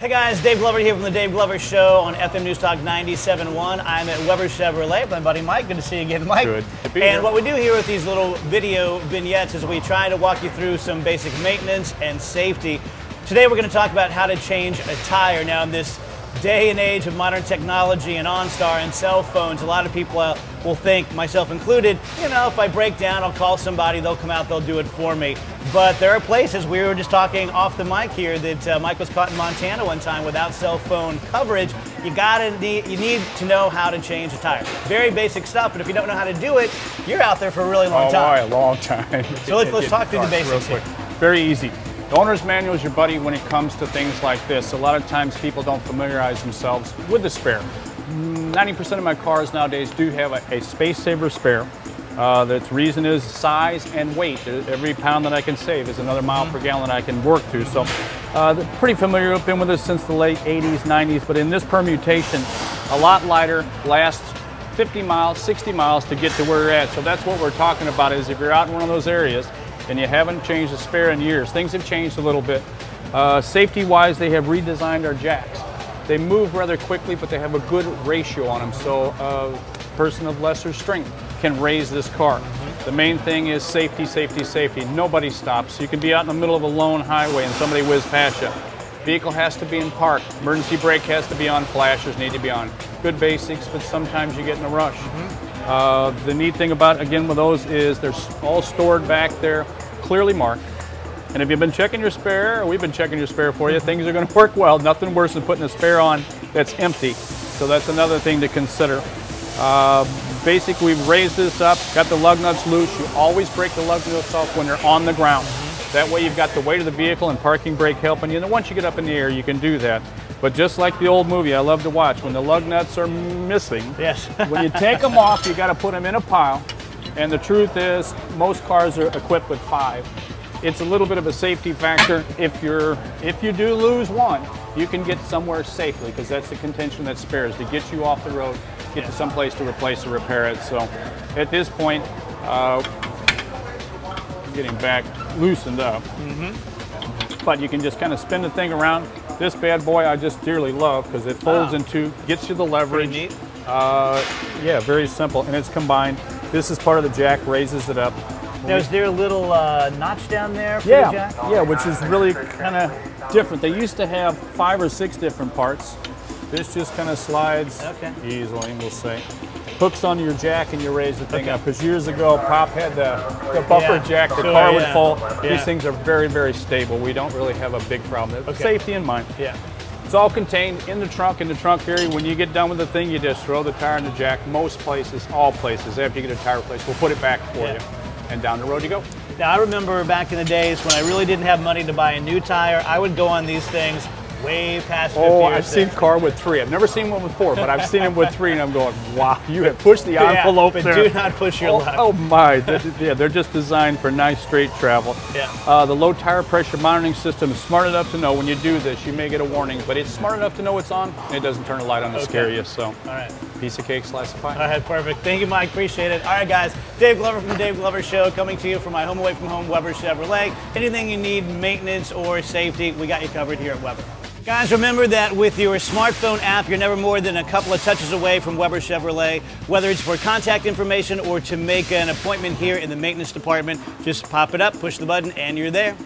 Hey guys, Dave Glover here from the Dave Glover Show on FM News Talk 97.1. I'm at Weber Chevrolet with my buddy Mike. Good to see you again, Mike. Good to be here. here. What we do here with these little video vignettes is we try to walk you through some basic maintenance and safety. Today we're going to talk about how to change a tire. Now in this day and age of modern technology and OnStar and cell phones, a lot of people will think, myself included, you know, if I break down, I'll call somebody, they'll come out, they'll do it for me. But there are places, we were just talking off the mic here, that Mike was caught in Montana one time without cell phone coverage. You need to know how to change a tire. Very basic stuff, but if you don't know how to do it, you're out there for a really long time. Oh, boy, a long time. So let's talk through the basics here. Very easy. The owner's manual is your buddy when it comes to things like this. A lot of times people don't familiarize themselves with the spare. 90% of my cars nowadays do have a space saver spare. The reason is size and weight. Every pound that I can save is another mile per gallon I can work to. So they're pretty familiar. I've been with this since the late 80s, 90s, but in this permutation, a lot lighter, lasts 50 miles, 60 miles to get to where you're at. So that's what we're talking about, is if you're out in one of those areas and you haven't changed a spare in years, things have changed a little bit. Safety-wise, they have redesigned our jacks. They move rather quickly, but they have a good ratio on them, so a person of lesser strength can raise this car. The main thing is safety, safety, safety. Nobody stops. You can be out in the middle of a lone highway and somebody whiz past you. Vehicle has to be in park. Emergency brake has to be on. Flashers need to be on. Good basics, but sometimes you get in a rush. The neat thing about, again, with those is they're all stored back there, clearly marked. And if you've been checking your spare, or we've been checking your spare for you, things are going to work well. Nothing worse than putting a spare on that's empty. So that's another thing to consider. Basic, we've raised this up, got the lug nuts loose. You always break the lug nuts off when they're on the ground. That way you've got the weight of the vehicle and parking brake helping you. And then once you get up in the air, you can do that. But just like the old movie I love to watch, when the lug nuts are missing, yes. when you take them off, you got to put them in a pile. And the truth is, most cars are equipped with 5. It's a little bit of a safety factor. If you do lose one, you can get somewhere safely, because that's the contention that spares, to get you off the road, get to some place to replace or repair it. So at this point, getting back loosened up. But you can just kind of spin the thing around. This bad boy I just dearly love, because it folds in two, gets you the leverage. Pretty neat. Yeah, very simple, and it's combined. This is part of the jack, raises it up. Now, is there a little notch down there for the jack? Yeah, which is really kind of different. They used to have 5 or 6 different parts. This just kind of slides easily, we'll say. Hooks onto your jack and you raise the thing up. Because years ago, Pop had the bumper jack, the car would fall. These things are very, very stable. We don't really have a big problem. Safety in mind. Yeah. It's all contained in the trunk area. When you get done with the thing, you just throw the tire in the jack. Most places, all places, after you get a tire replaced, we'll put it back for you. And down the road you go. Now, I remember back in the days when I really didn't have money to buy a new tire, I would go on these things way past 50 or I've seen car with 3. I've never seen one with 4, but I've seen them with 3, and I'm going, wow, you have pushed the envelope but there. do not push your luck. Oh my, they're just designed for nice straight travel. The low tire pressure monitoring system is smart enough to know when you do this, you may get a warning, but it's smart enough to know it's on, and it doesn't turn a light on to scare you. So, all right. Piece of cake, slice of pie. All right, perfect. Thank you, Mike. Appreciate it. All right, guys. Dave Glover from the Dave Glover Show, coming to you from my home away from home, Weber Chevrolet. Anything you need, maintenance or safety, we got you covered here at Weber. Guys, remember that with your smartphone app, you're never more than a couple of touches away from Weber Chevrolet. Whether it's for contact information or to make an appointment here in the maintenance department, just pop it up, push the button, and you're there.